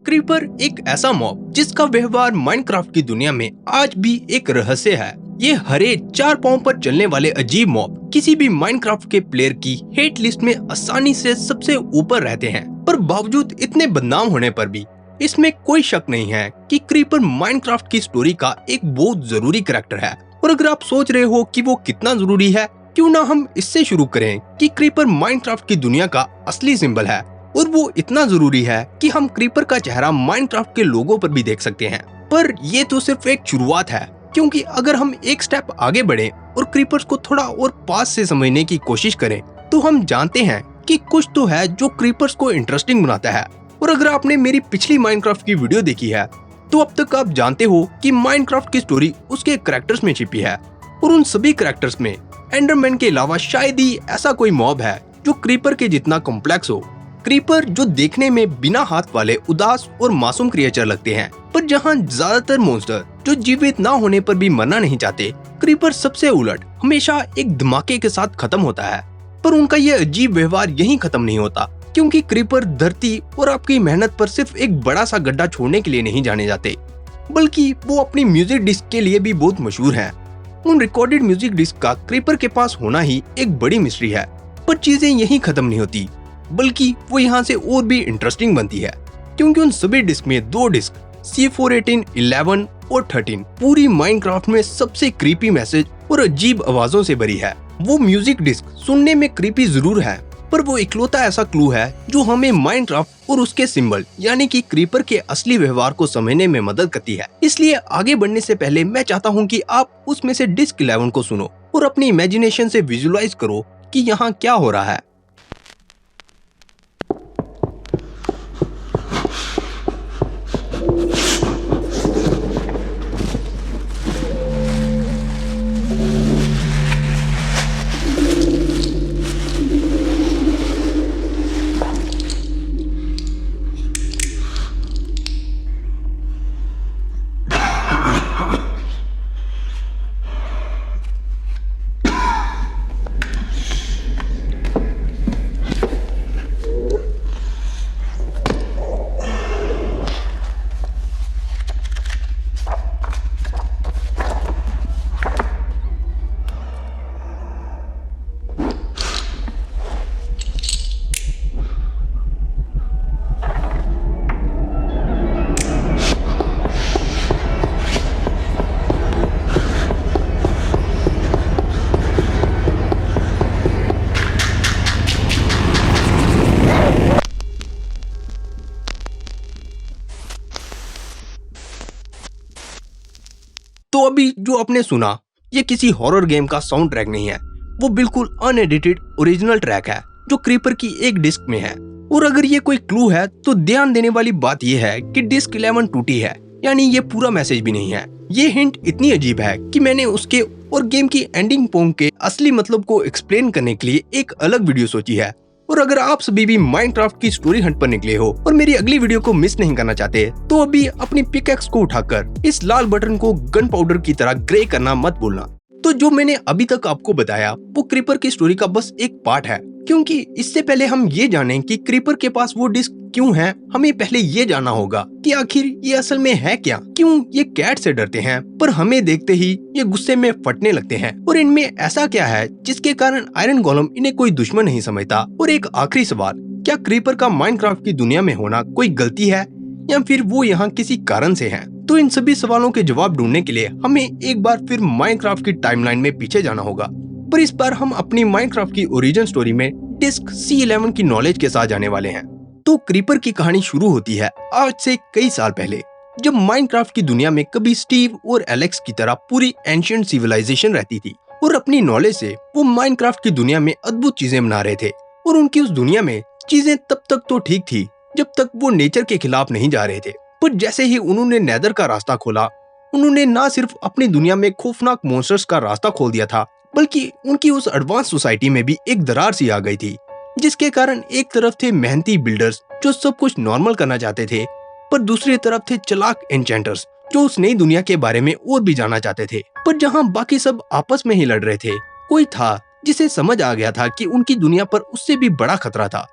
Creeper एक ऐसा mob जिसका व्यवहार माइनक्राफ्ट की दुनिया में आज भी एक रहस्य है। ये हरे 4 पांव पर चलने वाले अजीब मॉब किसी भी माइनक्राफ्ट के प्लेयर की हेट लिस्ट में आसानी से सबसे ऊपर रहते हैं, पर बावजूद इतने बदनाम होने पर भी इसमें कोई शक नहीं है कि क्रीपर माइनक्राफ्ट की स्टोरी का एक बहुत जरूरी कैरेक्टर है। और अगर आप सोच रहे हो कि वो कितना जरूरी है, क्यों ना हम इससे शुरू करें कि क्रीपर माइनक्राफ्ट की दुनिया का असली सिंबल है और वो इतना जरूरी है कि हम क्रीपर का चेहरा माइनक्राफ्ट के लोगो पर भी देख सकते हैं। पर ये तो सिर्फ एक शुरुआत है, क्योंकि अगर हम एक स्टेप आगे बढ़े और क्रीपर्स को थोड़ा और पास से समझने की कोशिश करें तो हम जानते हैं कि कुछ तो है जो क्रीपर्स को इंटरेस्टिंग बनाता है। और अगर आपने मेरी पिछली माइनक्राफ्ट की वीडियो देखी है तो अब तक आप जानते हो कि माइनक्राफ्ट की स्टोरी उसके कैरेक्टर्स में छिपी है, और उन सभी कैरेक्टर्स में एंडरमैन के अलावा शायद ही ऐसा कोई मॉब है जो क्रीपर के जितना कॉम्प्लेक्स हो। क्रीपर जो देखने में बिना हाथ वाले उदास और मासूम क्रिएचर लगते हैं, पर जहां ज्यादातर मॉन्स्टर जो जीवित ना होने पर भी मरना नहीं चाहते, क्रीपर सबसे उलट हमेशा एक धमाके के साथ खत्म होता है। पर उनका ये अजीब व्यवहार यहीं खत्म नहीं होता, क्योंकि क्रीपर धरती और आपकी मेहनत पर सिर्फ एक बड़ा सा गड्ढा छोड़ने के लिए नहीं जाने जाते, बल्कि वो अपनी म्यूजिक डिस्क के लिए भी बहुत मशहूर है। उन रिकॉर्डेड म्यूजिक डिस्क का क्रीपर के पास होना ही एक बड़ी मिस्ट्री है। पर चीजें यहीं खत्म नहीं होती, बल्कि वो यहाँ से और भी इंटरेस्टिंग बनती है, क्योंकि उन सभी डिस्क में 2 डिस्क C418, 11 और 13 पूरी माइनक्राफ्ट में सबसे क्रीपी मैसेज और अजीब आवाजों से भरी है। वो म्यूजिक डिस्क सुनने में क्रीपी जरूर है, पर वो इकलौता ऐसा क्लू है जो हमें माइनक्राफ्ट और उसके सिंबल यानी कि क्रीपर के असली व्यवहार को समझने में मदद करती है। इसलिए आगे बढ़ने से पहले मैं चाहता हूँ कि आप उसमें से डिस्क 11 को सुनो और अपनी इमेजिनेशन से विजुअलाइज करो कि यहाँ क्या हो रहा है। तो अभी जो आपने सुना ये किसी हॉरर गेम का साउंड ट्रैक नहीं है, वो बिल्कुल अनएडिटेड ओरिजिनल ट्रैक है जो क्रीपर की एक डिस्क में है। और अगर ये कोई क्लू है तो ध्यान देने वाली बात ये है कि डिस्क 11 टूटी है, यानी ये पूरा मैसेज भी नहीं है। ये हिंट इतनी अजीब है कि मैंने उसके और गेम की एंडिंग पोंग के असली मतलब को एक्सप्लेन करने के लिए एक अलग वीडियो सोची है। और अगर आप सभी भी माइनक्राफ्ट की स्टोरी हंट पर निकले हो और मेरी अगली वीडियो को मिस नहीं करना चाहते, तो अभी अपनी पिकैक्स को उठाकर इस लाल बटन को गन पाउडर की तरह ग्रे करना मत भूलना। तो जो मैंने अभी तक आपको बताया वो क्रीपर की स्टोरी का बस एक पार्ट है, क्योंकि इससे पहले हम ये जानें कि क्रीपर के पास वो डिस्क क्यों है, हमें पहले ये जानना होगा कि आखिर ये असल में है क्या। क्यों ये कैट से डरते हैं पर हमें देखते ही ये गुस्से में फटने लगते हैं, और इनमें ऐसा क्या है जिसके कारण आयरन गोलम इन्हें कोई दुश्मन नहीं समझता। और एक आखिरी सवाल, क्या क्रीपर का माइनक्राफ्ट की दुनिया में होना कोई गलती है या फिर वो यहाँ किसी कारण से है? तो इन सभी सवालों के जवाब ढूंढने के लिए हमें एक बार फिर माइनक्राफ्ट की टाइमलाइन में पीछे जाना होगा, पर इस बार हम अपनी माइनक्राफ्ट की ओरिजिन स्टोरी में डिस्क C11 की नॉलेज के साथ जाने वाले हैं। तो क्रीपर की कहानी शुरू होती है आज से कई साल पहले, जब माइनक्राफ्ट की दुनिया में कभी स्टीव और एलेक्स की तरह पूरी एंशिएंट सिविलाइजेशन रहती थी, और अपनी नॉलेज से वो माइनक्राफ्ट की दुनिया में अद्भुत चीजें बना रहे थे। और उनकी उस दुनिया में चीजें तब तक तो ठीक थी जब तक वो नेचर के खिलाफ नहीं जा रहे थे, पर जैसे ही उन्होंने नेदर का रास्ता खोला, उन्होंने न सिर्फ अपनी दुनिया में खौफनाक मॉन्स्टर्स का रास्ता खोल दिया था, बल्कि उनकी उस एडवांस सोसाइटी में भी एक दरार सी आ गई थी, जिसके कारण एक तरफ थे मेहनती बिल्डर्स जो सब कुछ नॉर्मल करना चाहते थे, पर दूसरी तरफ थे चालाक एन्चेंटर्स जो उस नई दुनिया के बारे में और भी जानना चाहते थे। पर जहां बाकी सब आपस में ही लड़ रहे थे, कोई था जिसे समझ आ गया था कि उनकी दुनिया पर उससे भी बड़ा खतरा था,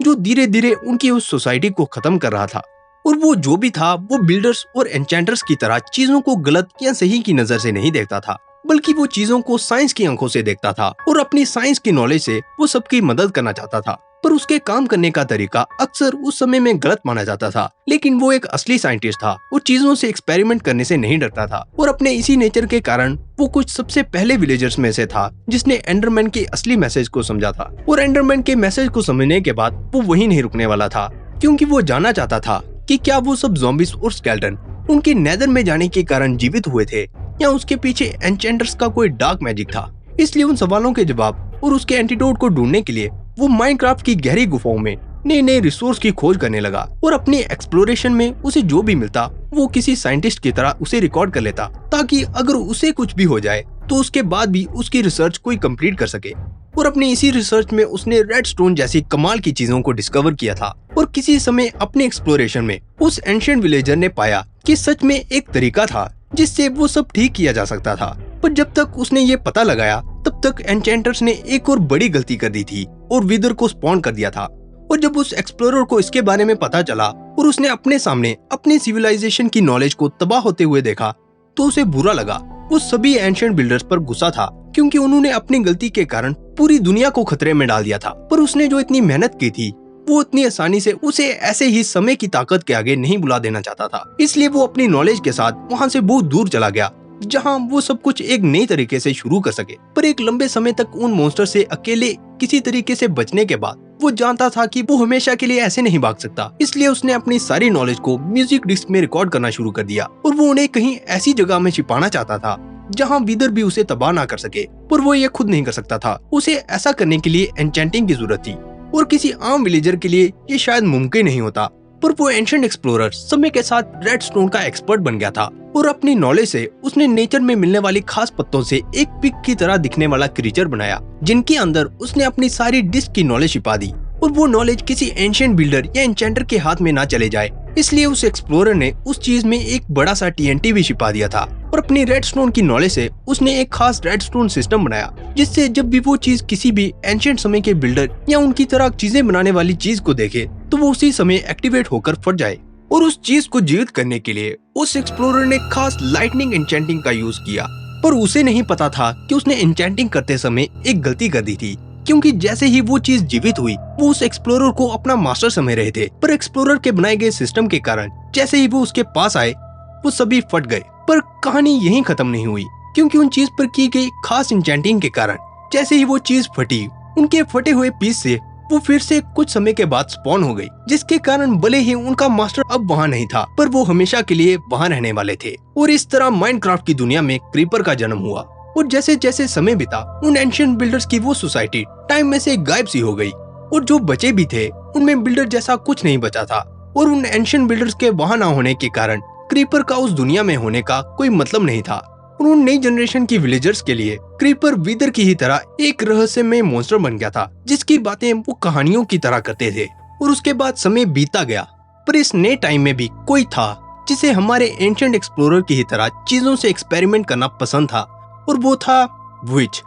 जो धीरे धीरे उनकी उस सोसाइटी को खत्म कर रहा था। और वो जो भी था वो बिल्डर्स और एन्चेंटर्स की तरह चीजों को गलत या सही की नजर से नहीं देखता था, बल्कि वो चीजों को साइंस की आंखों से देखता था और अपनी साइंस की नॉलेज से वो सबकी मदद करना चाहता था। पर उसके काम करने का तरीका अक्सर उस समय में गलत माना जाता था, लेकिन वो एक असली साइंटिस्ट था और चीजों से एक्सपेरिमेंट करने से नहीं डरता था। और अपने इसी नेचर के कारण वो कुछ सबसे पहले विलेजर्स में से था जिसने एंडरमैन के असली मैसेज को समझा था। और एंडरमैन के मैसेज को समझने के बाद वो वहीं नहीं रुकने वाला था, क्योंकि वो जानना चाहता था कि क्या वो सब ज़ॉम्बीज और स्केलेटन उनके नेदर में जाने के कारण जीवित हुए थे या उसके पीछे एन्चेंटर्स का कोई डार्क मैजिक था। इसलिए उन सवालों के जवाब और उसके एंटीडोट को ढूंढने के लिए वो माइनक्राफ्ट की गहरी गुफाओं में नए नए रिसोर्स की खोज करने लगा और अपने एक्सप्लोरेशन में उसे जो भी मिलता वो किसी साइंटिस्ट की तरह उसे रिकॉर्ड कर लेता, ताकि अगर उसे कुछ भी हो जाए तो उसके बाद भी उसकी रिसर्च कोई कंप्लीट कर सके। और अपनी इसी रिसर्च में उसने रेडस्टोन जैसी कमाल की चीजों को डिस्कवर किया था। और किसी समय अपने एक्सप्लोरेशन में उस एंशिएंट विलेजर ने पाया कि सच में एक तरीका था जिससे वो सब ठीक किया जा सकता था। पर जब तक उसने ये पता लगाया तब तक एन्चेंटर्स ने एक और बड़ी गलती कर दी थी और विदर को स्पॉन कर दिया था। और जब उस एक्सप्लोरर को इसके बारे में पता चला और उसने अपने सामने अपनी सिविलाइजेशन की नॉलेज को तबाह होते हुए देखा तो उसे बुरा लगा। वो सभी एंशिएंट बिल्डर्स पर गुस्सा था, क्योंकि उन्होंने अपनी गलती के कारण पूरी दुनिया को खतरे में डाल दिया था। पर उसने जो इतनी मेहनत की थी वो इतनी आसानी से उसे ऐसे ही समय की ताकत के आगे नहीं बुला देना चाहता था। इसलिए वो अपनी नॉलेज के साथ वहाँ से बहुत दूर चला गया, जहाँ वो सब कुछ एक नई तरीके से शुरू कर सके। पर एक लंबे समय तक उन मॉन्स्टर से अकेले किसी तरीके से बचने के बाद वो जानता था कि वो हमेशा के लिए ऐसे नहीं भाग सकता। इसलिए उसने अपनी सारी नॉलेज को म्यूजिक डिस्क में रिकॉर्ड करना शुरू कर दिया और वो उन्हें कहीं ऐसी जगह में छिपाना चाहता था जहाँ विदर भी उसे तबाह ना कर सके। पर वो ये खुद नहीं कर सकता था, उसे ऐसा करने के लिए एन्चेंटिंग की जरूरत थी और किसी आम विलेजर के लिए ये शायद मुमकिन नहीं होता। पर वो एंशिएंट एक्सप्लोरर समय के साथ रेडस्टोन का एक्सपर्ट बन गया था और अपनी नॉलेज से उसने नेचर में मिलने वाली खास पत्तों से एक पिग की तरह दिखने वाला क्रीचर बनाया, जिनके अंदर उसने अपनी सारी डिस्क की नॉलेज छिपा दी और वो नॉलेज किसी एंशिएंट बिल्डर या एन्चेंटर के हाथ में ना चले जाए। इसलिए उस एक्सप्लोरर ने उस चीज में एक बड़ा सा TNT भी छिपा दिया था और अपनी रेडस्टोन की नॉलेज से उसने एक खास रेडस्टोन सिस्टम बनाया, जिससे जब भी वो चीज किसी भी एंशिएंट समय के बिल्डर या उनकी तरह चीजें बनाने वाली चीज को देखे तो वो उसी समय एक्टिवेट होकर फट जाए। और उस चीज को जीवित करने के लिए उस एक्सप्लोरर ने खास लाइटनिंग एन्चेंटिंग का यूज किया। पर उसे नहीं पता था कि उसने एन्चेंटिंग करते समय एक गलती कर दी थी, क्योंकि जैसे ही वो चीज जीवित हुई वो उस एक्सप्लोरर को अपना मास्टर समझ रहे थे। पर एक्सप्लोरर के बनाए गए सिस्टम के कारण जैसे ही वो उसके पास आए वो सभी फट गए। पर कहानी यहीं खत्म नहीं हुई, क्योंकि उन चीज पर की गई खास एन्चेंटिंग के कारण जैसे ही वो चीज फटी, उनके फटे हुए पीस से वो फिर से कुछ समय के बाद स्पॉन हो गई, जिसके कारण भले ही उनका मास्टर अब वहाँ नहीं था पर वो हमेशा के लिए वहाँ रहने वाले थे। और इस तरह माइनक्राफ्ट की दुनिया में क्रीपर का जन्म हुआ। और जैसे जैसे समय बीता उन एंशिएंट बिल्डर्स की वो सोसाइटी टाइम में से गायब सी हो गई और जो बचे भी थे उनमें बिल्डर जैसा कुछ नहीं बचा था। और उन एंशिएंट बिल्डर्स के वहाँ न होने के कारण क्रीपर का उस दुनिया में होने का कोई मतलब नहीं था। और उन नई जनरेशन की विलेजर्स के लिए क्रीपर विदर की ही तरह एक रहस्यमय मॉन्स्टर बन गया था, जिसकी बातें वो कहानियों की तरह करते थे। और उसके बाद समय बीता गया, पर इस नए टाइम में भी कोई था जिसे हमारे एंशिएंट एक्सप्लोरर की ही तरह चीजों से एक्सपेरिमेंट करना पसंद था, और वो था विच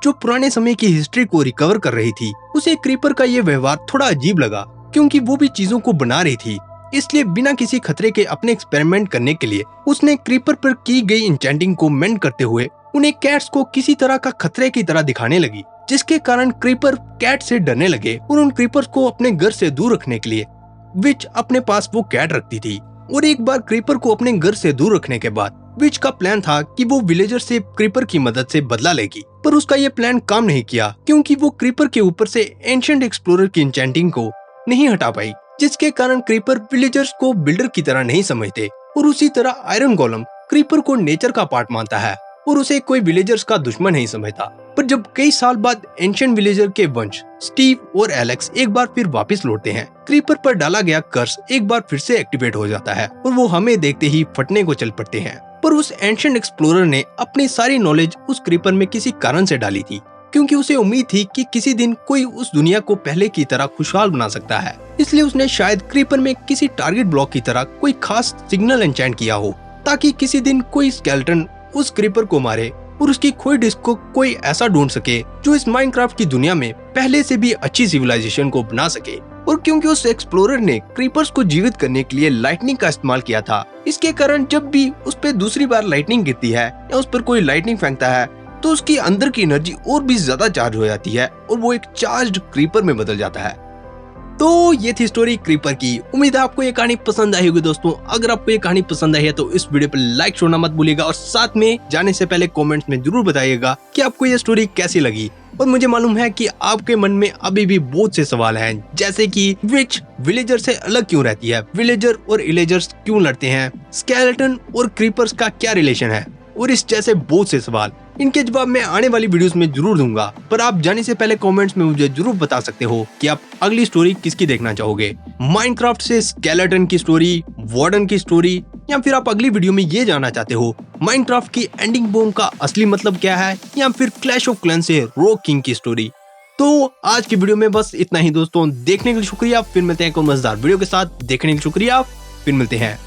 जो पुराने समय की हिस्ट्री को रिकवर कर रही थी। उसे क्रीपर का ये व्यवहार थोड़ा अजीब लगा, क्योंकि वो भी चीजों को बना रही थी। इसलिए बिना किसी खतरे के अपने एक्सपेरिमेंट करने के लिए उसने क्रीपर पर की गई एन्चेंटिंग को मेंड करते हुए उन्हें कैट्स को किसी तरह का खतरे की तरह दिखाने लगी, जिसके कारण क्रीपर कैट से डरने लगे। और उन क्रीपर्स को अपने घर से दूर रखने के लिए विच अपने पास वो कैट रखती थी। और एक बार क्रीपर को अपने घर से दूर रखने के बाद विच का प्लान था कि वो विलेजर से क्रीपर की मदद से बदला लेगी। पर उसका ये प्लान काम नहीं किया, क्योंकि वो क्रीपर के ऊपर से एंशिएंट एक्सप्लोरर की एन्चेंटिंग को नहीं हटा पाई, जिसके कारण क्रीपर विलेजर्स को बिल्डर की तरह नहीं समझते। और उसी तरह आयरन गोलम क्रीपर को नेचर का पार्ट मानता है और उसे कोई विलेजर्स का दुश्मन नहीं समझता। पर जब कई साल बाद एंशिएंट विलेजर के वंश स्टीव और एलेक्स एक बार फिर वापस लौटते हैं, क्रीपर पर डाला गया कर्स एक बार फिर से एक्टिवेट हो जाता है और वो हमें देखते ही फटने को चल पड़ते हैं। पर उस एंशिएंट एक्सप्लोरर ने अपनी सारी नॉलेज उस क्रीपर में किसी कारण से डाली थी, क्योंकि उसे उम्मीद थी कि किसी दिन कोई उस दुनिया को पहले की तरह खुशहाल बना सकता है। इसलिए उसने शायद क्रीपर में किसी टारगेट ब्लॉक की तरह कोई खास सिग्नल एन्चेंट किया हो, ताकि किसी दिन कोई स्केलेटन उस क्रीपर को मारे और उसकी खोई डिस्क को कोई ऐसा ढूंढ सके जो इस माइनक्राफ्ट की दुनिया में पहले से भी अच्छी सिविलाइजेशन को बना सके। और क्योंकि उस एक्सप्लोरर ने क्रीपर्स को जीवित करने के लिए लाइटनिंग का इस्तेमाल किया था, इसके कारण जब भी उस पे दूसरी बार लाइटनिंग गिरती है या उस पर कोई लाइटनिंग फेंकता है तो उसकी अंदर की एनर्जी और भी ज्यादा चार्ज हो जाती है और वो एक चार्ज्ड क्रीपर में बदल जाता है। तो ये थी स्टोरी क्रीपर की। उम्मीद है आपको ये कहानी पसंद आई होगी दोस्तों। अगर आपको ये कहानी पसंद आई है तो इस वीडियो पर लाइक छोड़ना मत भूलिएगा और साथ में जाने से पहले कमेंट्स में जरूर बताइएगा कि आपको ये स्टोरी कैसी लगी। और मुझे मालूम है कि आपके मन में अभी भी बहुत से सवाल हैं, जैसे कि विच विलेजर से अलग क्यों रहती है, विलेजर और इलेजर्स क्यों लड़ते हैं, स्केलेटन और क्रीपर्स का क्या रिलेशन है, और इस जैसे बहुत से सवाल। इनके जवाब मैं आने वाली वीडियोस में जरूर दूंगा, पर आप जाने से पहले कमेंट्स में मुझे जरूर बता सकते हो कि आप अगली स्टोरी किसकी देखना चाहोगे, माइनक्राफ्ट से स्केलेटन की स्टोरी, वार्डन की स्टोरी, या फिर आप अगली वीडियो में ये जानना चाहते हो माइनक्राफ्ट की एंडिंग बॉम्ब का असली मतलब क्या है, या फिर क्लैश ऑफ क्लैंस से रॉक किंग की स्टोरी। तो आज की वीडियो में बस इतना ही दोस्तों। देखने के लिए शुक्रिया। फिर मिलते हैं एक और मजेदार वीडियो के साथ। देखने के लिए शुक्रिया। फिर मिलते हैं।